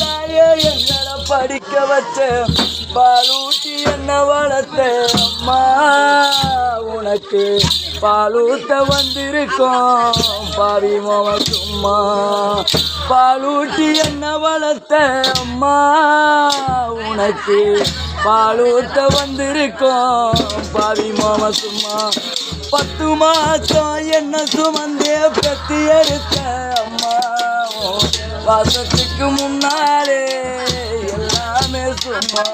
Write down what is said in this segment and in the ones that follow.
தாயே எங்களை படிக்க வச்ச பாலூட்டி என்ன வளர்த்த அம்மா உனக்கு பாலூட்ட வந்திருக்கோம் பாவி மாமா சும்மா பாலூட்டி என்ன வளர்த்த அம்மா உனக்கு பாலூட்ட வந்திருக்கோம் பாவி மாமா சும்மா 10 மாசம் என்ன சுமந்தே பெத்தி எடுத்த அம்மா வாசத்துக்கு முன்னாலே எல்லாமே சும்மா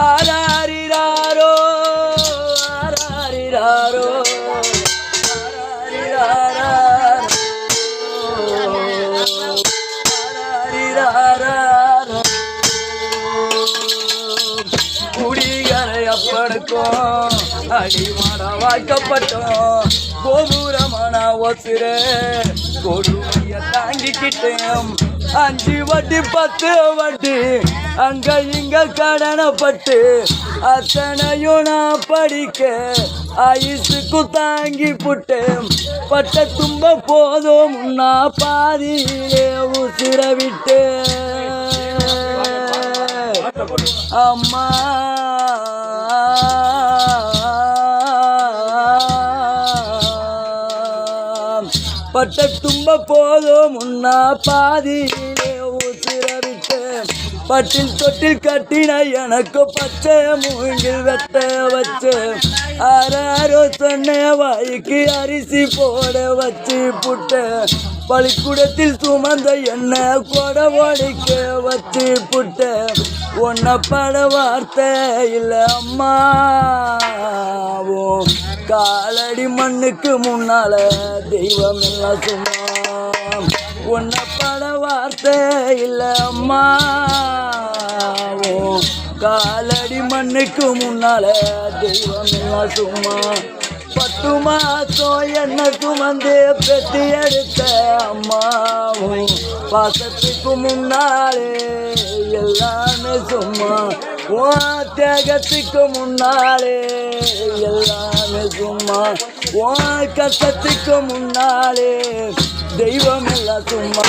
ஆராரிராரோ ஆராரிராரோ குடிகரையப்படுக்கும் அடிமாட வாய்க்கப்பட்டோம் கோபுரமான ஒசுரே கொடுமைய தாங்கிக்கிட்டேன் 5 வட்டி 10 வட்டி அங்க இங்க கடனப்பட்டு அத்தனையும் நான் படிக்க ஐசுக்கு தாங்கி புட்டேன் பட்ட தும்ப போதும் நான் பாதியிலே உசுர விட்டேன் அம்மா பட்ட தும்ப போதும் முன்னா பாதியிலே உசுர விட்டேன் பட்டில் தொட்டில் கட்டின எனக்கு பச்சை மூங்கில் வெட்ட வச்சு ஆறாரோ சொன்ன வாய்க்கு அரிசி போட வச்சு புட்ட பள்ளிக்கூடத்தில் சுமந்த என்ன கொட ஒடிக்க வச்சு புட்ட ஒன்ன பட வார்த்தை இல்லை அம்மாவோ காலடி மண்ணுக்கு முன்னால தெய்வம் எல்லாம் சும்மா ஒன்ன பட வார்த்தை இல்லை அம்மாவோ காலடி மண்ணுக்கு முன்னால தெய்வம் எல்லாம் சும்மா 10 மாசம் என்ன சுமந்தே பெட்டி எடுத்த அம்மாவும் பாசத்துக்கு முன்னாலே எல்லாமே சும்மா உன் தியாகத்துக்கு முன்னாலே எல்லாமே சும்மா உன் கஷ்டத்துக்கு முன்னாலே தெய்வம் எல்லாம் சும்மா